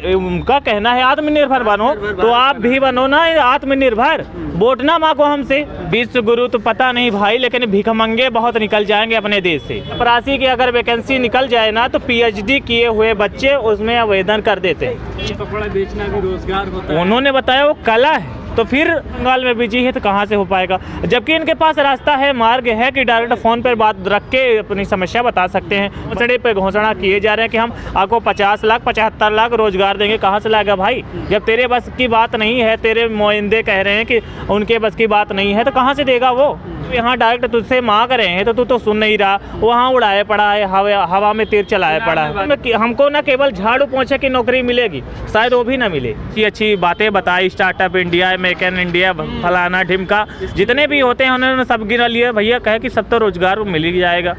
उनका कहना है आत्मनिर्भर बनो, तो आप भी बनो ना आत्मनिर्भर। वोट ना मांगो हमसे। विश्व गुरु तो पता नहीं भाई, लेकिन भिखमंगे बहुत निकल जाएंगे अपने देश से। चपरासी की अगर वैकेंसी निकल जाए ना तो PhD किए हुए बच्चे उसमें आवेदन कर देते हैं। कपड़ा बेचना भी रोजगार होता है। उन्होंने बताया वो कला है, तो फिर बंगाल में बिजी है तो कहाँ से हो पाएगा, जबकि इनके पास रास्ता है, मार्ग है कि डायरेक्ट फ़ोन पर बात रख के अपनी समस्या बता सकते हैं। घोषणे पे घोषणा किए जा रहे हैं कि हम आपको 50 लाख 75 लाख रोजगार देंगे। कहाँ से लाएगा भाई, जब तेरे बस की बात नहीं है, तेरे नुमाइंदे कह रहे हैं कि उनके बस की बात नहीं है, तो कहाँ से देगा वो। यहाँ डायरेक्ट तुझसे मांग रहे हैं तो तू तो सुन नहीं रहा, वहाँ उड़ाए पड़ा है, हवा में तीर चलाए पड़ा है। हमको ना केवल झाड़ू पोंछे की नौकरी मिलेगी, शायद वो भी ना मिले। अच्छी बातें बताई, startup India, make in India, फलाना ढिमका, जितने भी होते हैं उन्होंने सब गिना लिए। भैया कहे कि सब तो रोजगार मिल ही जाएगा।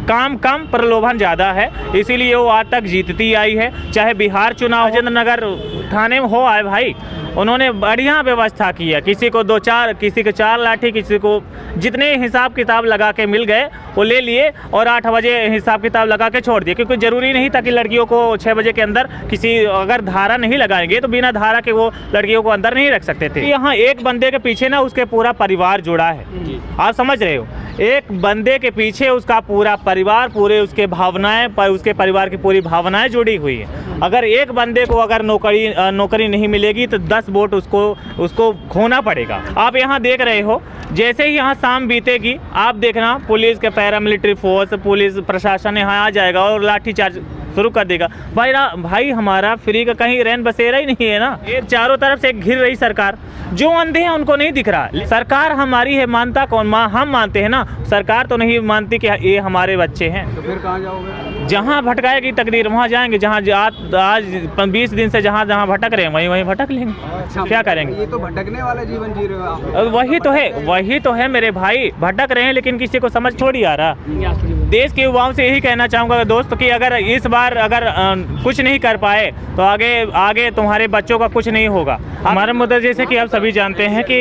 काम कम प्रलोभन ज़्यादा है, इसीलिए वो आज तक जीतती आई है। चाहे बिहार चुनाव राजेंद्र नगर थाने में हो आए भाई, उन्होंने बढ़िया व्यवस्था की है। किसी को 2-4, किसी को 4 लाठी, किसी को जितने हिसाब किताब लगा के मिल गए वो ले लिए और 8 बजे हिसाब किताब लगा के छोड़ दिए, क्योंकि ज़रूरी नहीं था कि लड़कियों को 6 बजे के अंदर किसी, अगर धारा नहीं लगाएंगे तो बिना धारा के वो लड़कियों को अंदर नहीं रख सकते थे। यहाँ एक बंदे के पीछे ना उसके पूरा परिवार जुड़ा है, आप समझ रहे हो। एक बंदे के पीछे उसका पूरा परिवार, पूरे उसके भावनाएं, उसके परिवार की पूरी भावनाएं जुड़ी हुई है। अगर एक बंदे को अगर नौकरी नहीं मिलेगी तो 10 वोट उसको खोना पड़ेगा। आप यहाँ देख रहे हो, जैसे ही यहाँ शाम बीतेगी आप देखना पुलिस के, पैरामिलिट्री फोर्स, पुलिस प्रशासन यहाँ आ जाएगा और लाठीचार्ज शुरू कर देगा। भाई हमारा फ्री का कहीं रैन बसेरा ही नहीं है ना। ये चारों तरफ से घिर रही सरकार, जो अंधे हैं उनको नहीं दिख रहा। सरकार हमारी है, मानता कौन? हम मानते हैं ना, सरकार तो नहीं मानती कि ये हमारे बच्चे हैं। तो फिर कहाँ जाओगे? जहाँ भटकाएगी तकदीर वहाँ जाएंगे। जहाँ आज 20 दिन से जहाँ भटक रहे हैं वहीं भटक लेंगे। अच्छा, क्या करेंगे? ये तो भटकने वाला जीवन जी रहे हो आप। वही तो है मेरे भाई, भटक रहे हैं, लेकिन किसी को समझ थोड़ी आ रहा। देश के युवाओं से यही कहना चाहूँगा दोस्त कि अगर इस बार कुछ नहीं कर पाए तो आगे तुम्हारे बच्चों का कुछ नहीं होगा। हमारा मुद्दा जैसे कि आप सभी जानते हैं कि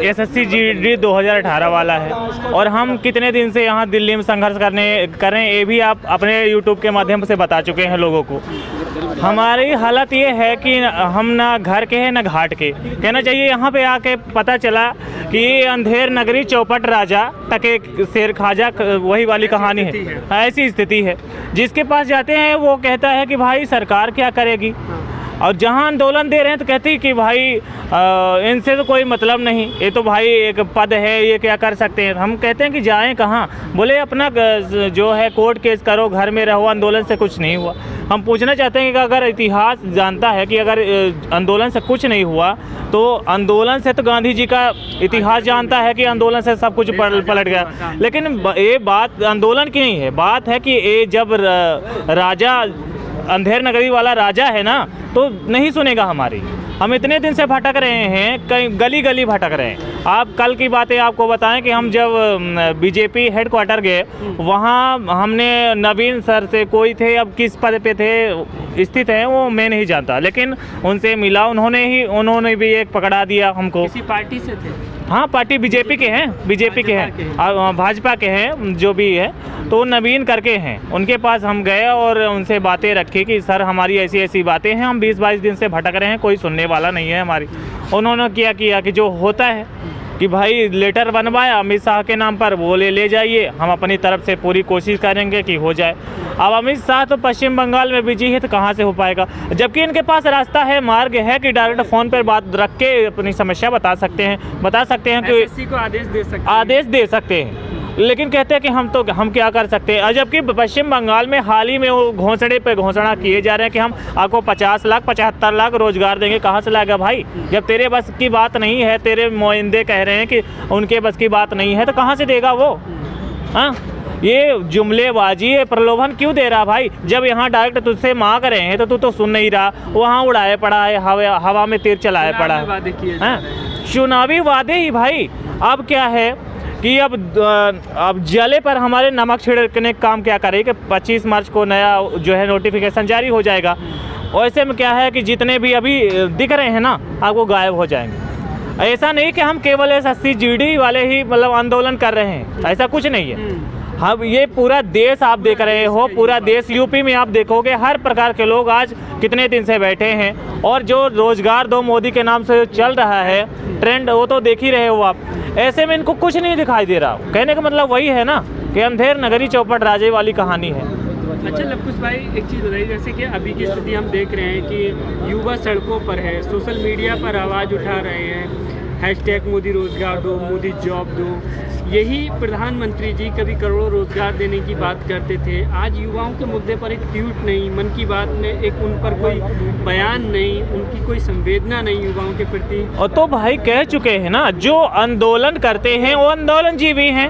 SSC GD 2018 वाला है और हम कितने दिन से यहाँ दिल्ली में संघर्ष कर रहे हैं, ये भी आप अपने YouTube के माध्यम से बता चुके हैं लोगों को। हमारी हालत ये है कि हम ना घर के हैं ना घाट के, कहना चाहिए। यहाँ पे आके पता चला कि अंधेर नगरी चौपट राजा टके शेर खाजा, वही वाली कहानी है। ऐसी स्थिति है। जिसके पास जाते हैं वो कहता है कि भाई सरकार क्या करेगी, और जहाँ आंदोलन दे रहे हैं तो कहती है कि भाई इनसे तो कोई मतलब नहीं, ये तो भाई एक पद है, ये क्या कर सकते हैं। हम कहते हैं कि जाएं कहाँ? बोले अपना जो है कोर्ट केस करो, घर में रहो, आंदोलन से कुछ नहीं हुआ। हम पूछना चाहते हैं कि अगर इतिहास जानता है कि अगर आंदोलन से कुछ नहीं हुआ तो आंदोलन से तो गांधी जी का इतिहास जानता है कि आंदोलन से सब कुछ पलट गया। लेकिन ये बात आंदोलन की नहीं है, बात है कि ये जब राजा अंधेर नगरी वाला राजा है ना तो नहीं सुनेगा हमारी। हम इतने दिन से भटक रहे हैं, कहीं गली गली भटक रहे हैं। आप कल की बातें आपको बताएं कि हम जब BJP हेडक्वार्टर गए, वहाँ हमने नवीन सर से, कोई थे, अब किस पद पे थे स्थित हैं वो मैं नहीं जानता, लेकिन उनसे मिला, उन्होंने भी एक पकड़ा दिया हमको। किसी पार्टी से थे? हाँ, पार्टी BJP के हैं, भाजपा के हैं, जो भी है, तो नवीन करके हैं। उनके पास हम गए और उनसे बातें रखी कि सर हमारी ऐसी ऐसी बातें हैं, हम 20-22 दिन से भटक रहे हैं, कोई सुनने वाला नहीं है हमारी। उन्होंने क्या किया कि जो होता है कि भाई लेटर बनवाया अमित शाह के नाम पर, वो ले जाइए, हम अपनी तरफ से पूरी कोशिश करेंगे कि हो जाए। अब अमित शाह तो पश्चिम बंगाल में बिजी है तो कहाँ से हो पाएगा, जबकि इनके पास रास्ता है, मार्ग है कि डायरेक्ट फ़ोन पर बात रख के अपनी समस्या बता सकते हैं कि SSC को आदेश दे सकते हैं। लेकिन कहते हैं कि हम क्या कर सकते हैं। जबकि पश्चिम बंगाल में हाल ही में वो घोषणे पे घोषणा किए जा रहे हैं कि हम आपको 50 लाख 75 लाख रोजगार देंगे। कहाँ से लाएगा भाई, जब तेरे बस की बात नहीं है, तेरे नुमाइंदे कह रहे हैं कि उनके बस की बात नहीं है, तो कहाँ से देगा वो? हाँ, ये जुमलेबाजी है, प्रलोभन क्यों दे रहा भाई? जब यहाँ डायरेक्ट तुझसे मांग रहे हैं तो तू तो सुन नहीं रहा, वहाँ उड़ाए पड़ा है, हवा में तीर चलाए पड़ा है। चुनावी वादे ही भाई। अब क्या है कि अब जले पर हमारे नमक छिड़कने का काम क्या करे कि 25 मार्च को नया जो है नोटिफिकेशन जारी हो जाएगा। और ऐसे में क्या है कि जितने भी अभी दिख रहे हैं ना आपको गायब हो जाएंगे। ऐसा नहीं कि हम केवल SSC GD वाले ही मतलब आंदोलन कर रहे हैं, ऐसा कुछ नहीं है। हम ये पूरा देश आप देख रहे हो, पूरा देश यूपी में आप देखोगे हर प्रकार के लोग आज कितने दिन से बैठे हैं। और जो रोजगार दो मोदी के नाम से चल रहा है ट्रेंड, वो तो देख ही रहे हो आप। ऐसे में इनको कुछ नहीं दिखाई दे रहा। कहने का मतलब वही है ना कि अंधेर नगरी चौपट राजे वाली कहानी है। अच्छा लवकुश भाई, एक चीज़ बताइए, जैसे कि अभी की स्थिति हम देख रहे हैं कि युवा सड़कों पर है, सोशल मीडिया पर आवाज़ उठा रहे हैं, हैशटैग मोदी रोजगार दो, मोदी जॉब दो। यही प्रधानमंत्री जी कभी करोड़ों रोजगार देने की बात करते थे। आज युवाओं के मुद्दे पर एक ट्वीट नहीं, मन की बात में एक उन पर कोई बयान नहीं, उनकी कोई संवेदना नहीं युवाओं के प्रति। और तो भाई कह चुके हैं ना, जो आंदोलन करते हैं वो आंदोलन जीवी हैं।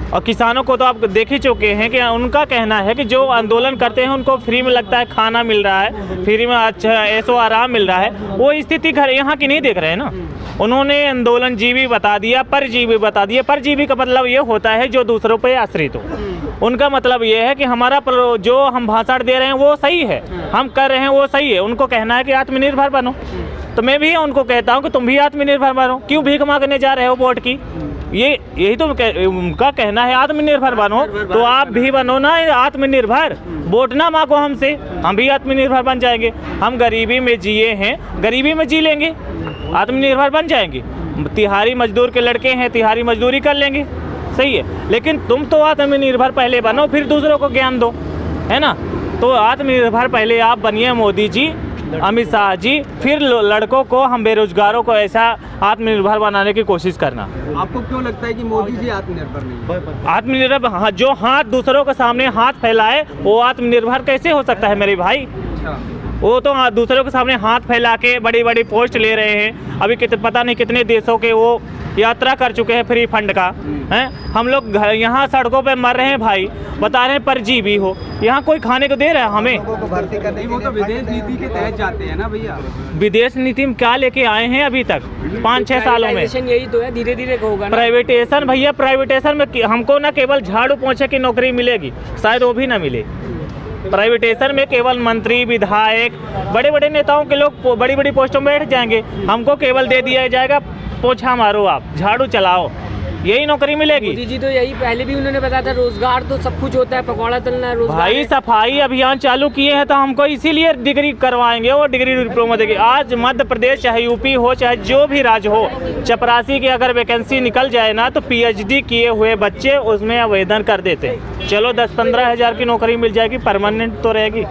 और किसानों को तो आप देख ही चुके हैं कि उनका कहना है कि जो आंदोलन करते हैं उनको फ्री में लगता है, खाना मिल रहा है, फ्री में अच्छा ऐसो आराम मिल रहा है। वो स्थिति घर यहाँ की नहीं देख रहे हैं ना। उन्होंने आंदोलन जीवी बता दिया, परजीवी बता दिया। परजीवी का मतलब ये होता है जो दूसरों पे आश्रित हो। उनका मतलब ये है कि हमारा जो हम भाषण दे रहे हैं वो सही है, हम कर रहे हैं वो सही है। उनको कहना है कि आत्मनिर्भर बनो। तो मैं भी उनको कहता हूँ कि तुम भी आत्मनिर्भर बनो। क्यों भीख मांगने जा रहे हो वोट की? यही तो उनका कहना है, आत्मनिर्भर बनो। तो आप भी बनो ना आत्मनिर्भर, वोट ना मांगो हमसे, हम भी आत्मनिर्भर बन जाएंगे। हम गरीबी में जिए हैं, गरीबी में जी लेंगे, आत्मनिर्भर बन जाएंगे। तिहारी मजदूर के लड़के हैं, तिहारी मजदूरी कर लेंगे, सही है। लेकिन तुम तो आत्मनिर्भर पहले बनो, फिर दूसरों को ज्ञान दो, है ना। तो आत्मनिर्भर पहले आप बनिए मोदी जी, अमित शाह जी, फिर लड़कों को, हम बेरोजगारों को ऐसा आत्मनिर्भर बनाने की कोशिश करना। आपको क्यों लगता है कि मोदी जी आत्मनिर्भर नहीं है? आत्मनिर्भर जो हाथ दूसरों के सामने हाथ फैलाए वो आत्मनिर्भर कैसे हो सकता है मेरे भाई? वो तो दूसरों के सामने हाथ फैला के बड़ी बड़ी पोस्ट ले रहे हैं। अभी पता नहीं कितने देशों के वो यात्रा कर चुके हैं फ्री फंड का, हैं। हम लोग यहाँ सड़कों पे मर रहे हैं भाई, बता रहे हैं परजीवी हो। यहाँ कोई खाने को दे रहा है हमें? भर्ती करने वो तो विदेश नीति के तहत जाते हैं ना भैया। विदेश नीति में क्या लेके आए हैं अभी तक 5-6 सालों में? यही तो है, धीरे धीरे होगा। प्राइवेटेशन भैया, प्राइवेटेशन में हमको ना केवल झाड़ू पोंछे की नौकरी मिलेगी, शायद वो भी ना मिले। प्राइवेटेशन में केवल मंत्री, विधायक, बड़े बड़े नेताओं के लोग बड़ी बड़ी पोस्टों में बैठ जाएंगे। हमको केवल दे दिया जाएगा पोछा मारो, आप झाड़ू चलाओ, यही नौकरी मिलेगी। मोदी जी तो यही पहले भी उन्होंने बताया था, रोजगार तो सब कुछ होता है, पकौड़ा तलना रोजगार। भाई सफाई अभियान चालू किए हैं तो हमको इसीलिए डिग्री करवाएंगे, वो डिग्री डिप्लोमा देंगे। आज मध्य प्रदेश चाहे यूपी हो, चाहे जो भी राज्य हो, चपरासी की अगर वैकेंसी निकल जाए ना तो पीएचडी किए हुए बच्चे उसमें आवेदन कर देते हैं। चलो 10-15 हज़ार की नौकरी मिल जाएगी, परमानेंट तो रहेगी।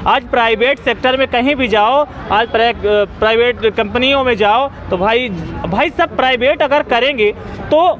आज प्राइवेट सेक्टर में कहीं भी जाओ, आज प्राइवेट कंपनियों में जाओ तो भाई सब प्राइवेट अगर करेंगे तो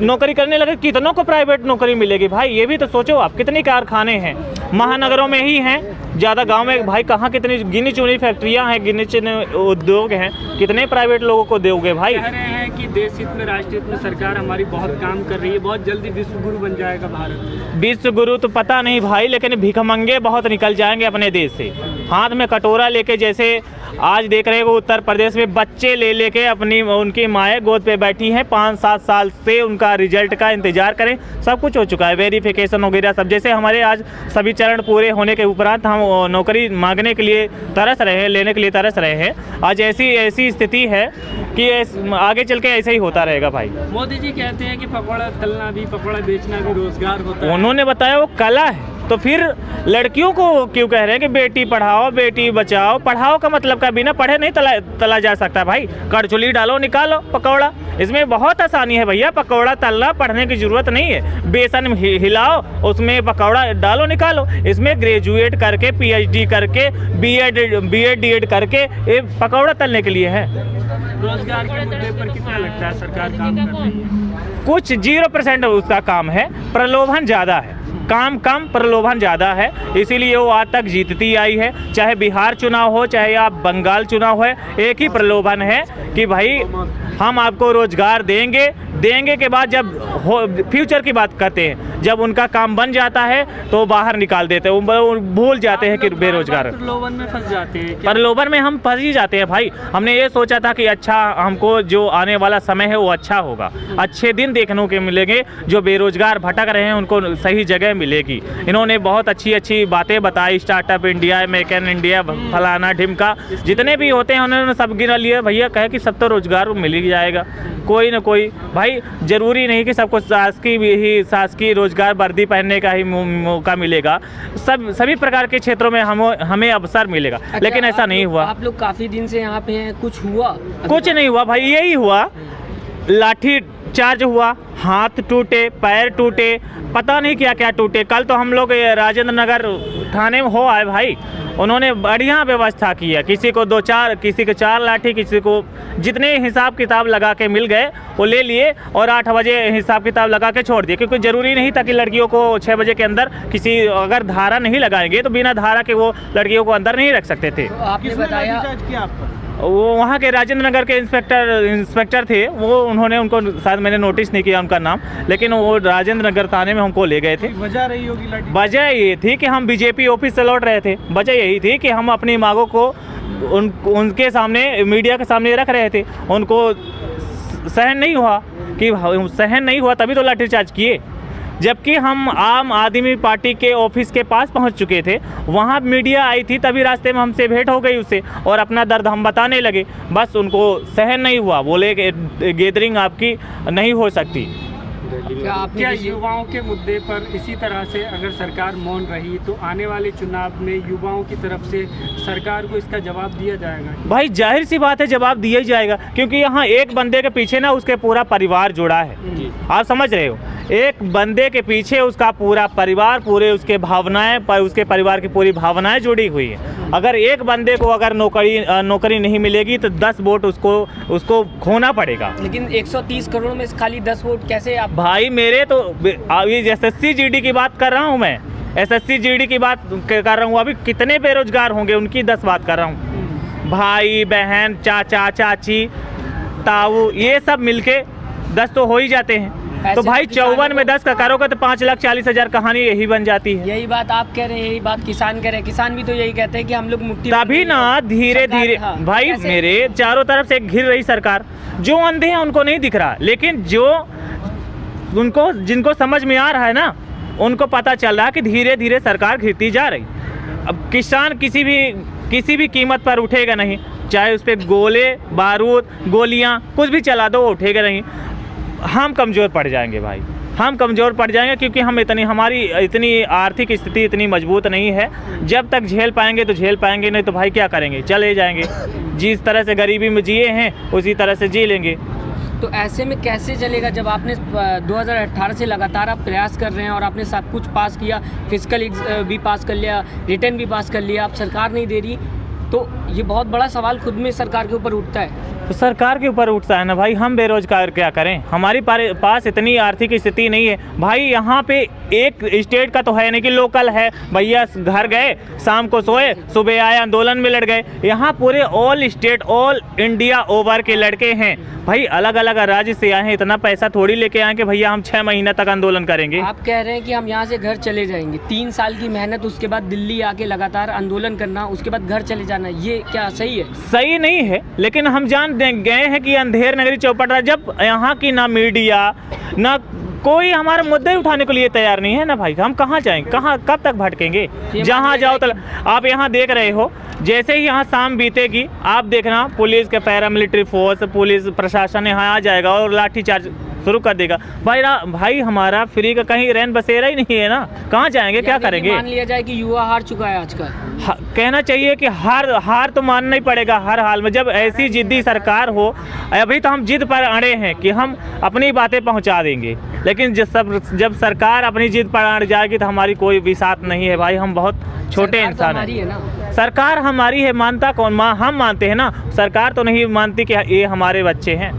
नौकरी करने लगे, कितनों को प्राइवेट नौकरी मिलेगी भाई? ये भी तो सोचो आप। कितने कारखाने हैं महानगरों में ही हैं, ज़्यादा गांव में भाई कहाँ? कितनी गिनी चुनी फैक्ट्रियां हैं, गिने चुने उद्योग हैं, कितने प्राइवेट लोगों को दोगे भाई? कह रहे हैं कि देश हित में, राष्ट्र हित में सरकार हमारी बहुत काम कर रही है, बहुत जल्दी विश्व गुरु बन जाएगा भारत। विश्व गुरु तो पता नहीं भाई, लेकिन भिखमंगे बहुत निकल जाएंगे अपने देश से, हाथ में कटोरा लेके। जैसे आज देख रहे हो उत्तर प्रदेश में बच्चे ले लेके उनकी माएँ गोद पे बैठी हैं, 5-7 साल से उनका रिजल्ट का इंतजार करें। सब कुछ हो चुका है, वेरिफिकेशन वगैरह सब। जैसे हमारे आज सभी चरण पूरे होने के उपरांत हम नौकरी मांगने के लिए तरस रहे हैं, लेने के लिए तरस रहे हैं। आज ऐसी स्थिति है कि आगे चल के ऐसे ही होता रहेगा भाई। मोदी जी कहते हैं कि पकौड़ा तलना भी, पकौड़ा बेचना भी रोजगार होता है। उन्होंने बताया वो कला है, तो फिर लड़कियों को क्यों कह रहे हैं कि बेटी पढ़ाओ बेटी बचाओ? पढ़ाओ का मतलब का बिना पढ़े नहीं तला जा सकता भाई। कड़छुली डालो, निकालो पकौड़ा, इसमें बहुत आसानी है भैया। पकौड़ा तलना पढ़ने की जरूरत नहीं है। बेसन हिलाओ, उसमें पकौड़ा डालो, निकालो। इसमें ग्रेजुएट करके, पीएचडी करके, बीएड डीएड करके ये पकौड़ा तलने के लिए है। रोजगार के मुद्दे पर कितना लगता है सरकार काम कर रही है? कुछ 0% उसका काम है, प्रलोभन ज़्यादा है। काम कम, प्रलोभन ज़्यादा है, इसीलिए वो आज तक जीतती आई है। चाहे बिहार चुनाव हो, चाहे आप बंगाल चुनाव है, एक ही प्रलोभन है कि भाई हम आपको रोजगार देंगे के बाद जब फ्यूचर की बात करते हैं, जब उनका काम बन जाता है तो बाहर निकाल देते हैं, वो भूल जाते हैं कि बेरोजगार। प्रलोभन में फंस जाते हैं। प्रलोभन में हम फंस ही जाते हैं भाई। हमने ये सोचा था कि अच्छा, हमको जो आने वाला समय है वो अच्छा होगा, अच्छे दिन देखने को मिलेंगे, जो बेरोजगार भटक रहे हैं उनको सही जगह मिलेगी। इन्होंने बहुत अच्छी बातें बताई, startup India, make in India, फलाना ढिमका, जितने भी होते हैं उन्होंने सब गिना लिए भैया। कहे कि सब तो रोजगार मिल ही जाएगा, कोई ना कोई। भाई भाई ज़रूरी नहीं कि सबको शासकीय रोजगार वर्दी पहनने का ही मौका मिलेगा। सभी प्रकार के क्षेत्रों में हमें अवसर मिलेगा। अच्छा, लेकिन ऐसा नहीं हुआ। आप लोग काफ़ी दिन से यहाँ पे हैं, कुछ हुआ? कुछ नहीं हुआ भाई, यही हुआ, लाठी चार्ज हुआ, हाथ टूटे, पैर टूटे, पता नहीं क्या क्या टूटे। कल तो हम लोग राजेंद्र नगर थाने में हो आए भाई, उन्होंने बढ़िया व्यवस्था की है। किसी को 2-4, किसी को 4 लाठी, किसी को जितने हिसाब किताब लगा के मिल गए वो ले लिए और 8 बजे हिसाब किताब लगा के छोड़ दिए, क्योंकि ज़रूरी नहीं था कि लड़कियों को 6 बजे के अंदर किसी, अगर धारा नहीं लगाएंगे तो बिना धारा के वो लड़कियों को अंदर नहीं रख सकते थे। तो आपने बताया वो वहाँ के राजेंद्र नगर के इंस्पेक्टर थे, वो उन्होंने उनको, शायद मैंने नोटिस नहीं किया उनका नाम, लेकिन वो राजेंद्र नगर थाने में हमको ले गए थे। वजह रही होगी लाठी? वजह ये थी कि हम बीजेपी ऑफिस से लौट रहे थे। वजह यही थी कि हम अपनी मांगों को उनके सामने, मीडिया के सामने रख रहे थे। उनको सहन नहीं हुआ तभी तो लाठीचार्ज किए। जबकि हम आम आदमी पार्टी के ऑफिस के पास पहुंच चुके थे, वहां मीडिया आई थी, तभी रास्ते में हमसे भेंट हो गई उससे और अपना दर्द हम बताने लगे। बस उनको सहन नहीं हुआ, बोले गैदरिंग आपकी नहीं हो सकती। क्या युवाओं के मुद्दे पर इसी तरह से अगर सरकार मौन रही तो आने वाले चुनाव में युवाओं की तरफ से सरकार को इसका जवाब दिया जाएगा? भाई जाहिर सी बात है, जवाब दिया ही जाएगा, क्योंकि यहाँ एक बंदे के पीछे ना उसके पूरा परिवार जुड़ा है। आप समझ रहे हो, एक बंदे के पीछे उसका पूरा परिवार, पूरे उसके भावनाएं, उसके परिवार की पूरी भावनाएं जुड़ी हुई है। अगर एक बंदे को अगर नौकरी नहीं मिलेगी तो 10 वोट उसको खोना पड़ेगा। लेकिन 130 करोड़ में खाली 10 वोट कैसे? आप भाई मेरे तो अभी SSC GD की बात कर रहा हूँ मैं, SSC GD की बात कर रहा हूँ। अभी कितने बेरोजगार होंगे उनकी 10 बात कर रहा हूँ। भाई बहन, चाचा चाची, ताऊ, ये सब मिलके 10 तो हो ही जाते हैं। तो भाई 54 में 10 का करोगे तो 5,40,000 कहानी यही बन जाती है। यही बात आप कह रहे हैं, यही बात किसान कह रहे हैं। किसान भी तो यही कहते हैं कि हम लोग मुक्ति, तभी ना धीरे धीरे। हाँ, भाई मेरे चारों तरफ से घिर रही सरकार, जो अंधे हैं उनको नहीं दिख रहा, लेकिन जिनको समझ में आ रहा है ना, उनको पता चल रहा है कि धीरे धीरे सरकार घिरती जा रही। अब किसान किसी भी कीमत पर उठेगा नहीं, चाहे उस पर गोले बारूद गोलियां कुछ भी चला दो, वो उठेगा नहीं। हम कमज़ोर पड़ जाएंगे भाई, हम कमज़ोर पड़ जाएंगे, क्योंकि हमारी इतनी आर्थिक स्थिति इतनी मजबूत नहीं है। जब तक झेल पाएंगे तो झेल पाएंगे, नहीं तो भाई क्या करेंगे, चले जाएंगे। जिस तरह से गरीबी में जिए हैं उसी तरह से जी लेंगे। तो ऐसे में कैसे चलेगा जब आपने 2018 से लगातार आप प्रयास कर रहे हैं और आपने सब कुछ पास किया, फिजिकल भी पास कर लिया, रिटर्न भी पास कर लिया, अब सरकार नहीं दे रही, तो ये बहुत बड़ा सवाल खुद में सरकार के ऊपर उठता है। तो सरकार के ऊपर उठता है ना भाई, हम बेरोजगार क्या करें, हमारे पास इतनी आर्थिक स्थिति नहीं है भाई। यहाँ पे एक स्टेट का तो है नहीं कि लोकल है, भैया घर गए, शाम को सोए, सुबह आए, आंदोलन में लड़ गए। यहाँ पूरे all state, all India over के लड़के हैं भाई, अलग अलग राज्य से आए हैं। इतना पैसा थोड़ी लेके आए कि भैया हम 6 महीना तक आंदोलन करेंगे। आप कह रहे हैं कि हम यहाँ से घर चले जाएंगे, 3 साल की मेहनत, उसके बाद दिल्ली आके लगातार आंदोलन करना, उसके बाद घर चले जाना, ये क्या सही है? सही नहीं है, लेकिन हम जान गए हैं कि अंधेर नगरी चौपट रहा। जब यहाँ की ना मीडिया ना कोई हमारे मुद्दे उठाने के लिए तैयार नहीं है ना भाई, हम कहाँ जाएंगे, कहाँ कब तक भटकेंगे? जहाँ जाओ तो आप यहाँ देख रहे हो, जैसे ही यहाँ शाम बीतेगी आप देखना पुलिस के पैरामिलिट्री फोर्स, पुलिस प्रशासन यहाँ आ जाएगा और लाठीचार्ज शुरू कर देगा। भाई हमारा फ्री का कहीं रैन बसेरा ही नहीं है ना, कहाँ जाएंगे, क्या करेंगे? मान लिया जाए कि युवा हार चुका है आज का, कहना चाहिए कि हार तो मानना ही पड़ेगा हर हाल में। जब ऐसी जिद्दी सरकार हो, अभी तो हम जिद पर अड़े हैं कि हम अपनी बातें पहुंचा देंगे, लेकिन जब सरकार अपनी जिद पर अड़ जाएगी तो हमारी कोई भी साथ नहीं है भाई। हम बहुत छोटे इंसान हैं। सरकार हमारी है, मानता कौन? हम मानते हैं ना, सरकार तो नहीं मानती कि ये हमारे बच्चे हैं।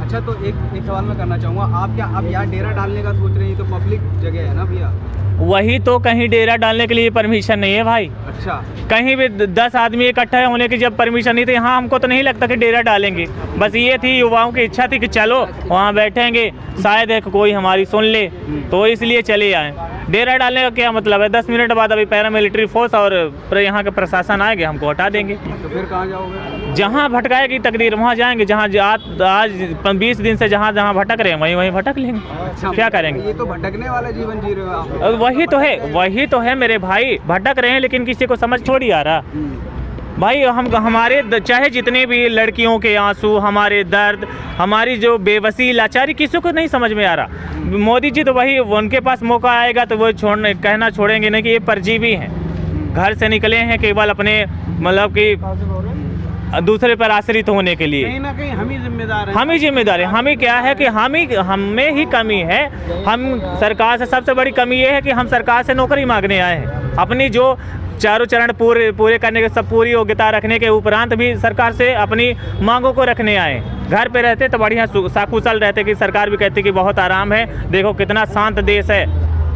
अच्छा, तो एक सवाल मैं करना चाहूँगा, आप क्या अब यहाँ डेरा डालने का सोच रहे हैं? तो पब्लिक जगह है ना भैया, वही तो, कहीं डेरा डालने के लिए परमिशन नहीं है भाई। अच्छा, कहीं भी 10 आदमी इकट्ठा होने की जब परमिशन नहीं थी, यहाँ हमको तो नहीं लगता कि डेरा डालेंगे। बस ये थी, युवाओं की इच्छा थी कि चलो वहाँ बैठेंगे, शायद है कोई हमारी सुन ले, तो इसलिए चले आए। डेरा डालने का क्या मतलब है? 10 मिनट बाद अभी पैरामिलिट्री फोर्स और यहाँ के प्रशासन आएंगे, हमको हटा देंगे। तो फिर कहाँ जाओगे? जहाँ भटकाएगी तकदीर वहाँ जाएंगे। जहाँ आज 20 दिन से जहाँ भटक रहे हैं वहीं भटक लेंगे। अच्छा, क्या करेंगे? ये तो भटकने वाला जीवन जी रहे हो आप। वही तो है मेरे भाई, भटक रहे हैं, लेकिन किसी को समझ थोड़ी आ रहा। भाई हम हमारे चाहे जितने भी लड़कियों के आंसू, हमारे दर्द, हमारी जो बेबसी लाचारी किसी को नहीं समझ में आ रहा। मोदी जी तो वही, उनके पास मौका आएगा तो वो कहना छोड़ेंगे नहीं कि ये परजीवी हैं, घर से निकले हैं केवल अपने मतलब कि दूसरे पर आश्रित होने के लिए। कहीं ना कहीं हम ही जिम्मेदार हैं। हम ही जिम्मेदार हैं। हमें क्या है कि हमें ही कमी है। हम सरकार से सबसे बड़ी कमी ये है कि हम सरकार से नौकरी मांगने आए हैं। अपनी जो चारों चरण पूरे करने के सब पूरी योग्यता रखने के उपरांत भी सरकार से अपनी मांगों को रखने आए। घर पे रहते तो बढ़िया साकुशल रहते कि सरकार भी कहती कि बहुत आराम है, देखो कितना शांत देश है,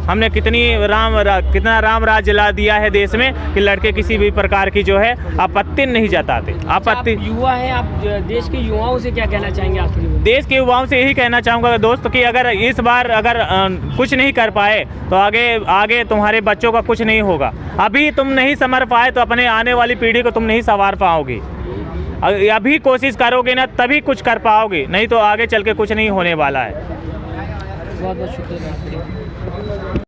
हमने कितना राम राज्य ला दिया है देश में कि लड़के किसी भी प्रकार की जो है आपत्ति नहीं जताते। आपत्ति युवा है, आप देश के युवाओं से क्या कहना चाहेंगे आखिरी में? देश के युवाओं से यही कहना चाहूँगा दोस्त कि अगर इस बार अगर कुछ नहीं कर पाए तो आगे तुम्हारे बच्चों का कुछ नहीं होगा। अभी तुम नहीं संवर पाए तो अपने आने वाली पीढ़ी को तुम नहीं संवार पाओगे। अभी कोशिश करोगे ना तभी कुछ कर पाओगे, नहीं तो आगे चल के कुछ नहीं होने वाला है। बहुत बहुत शुक्रिया।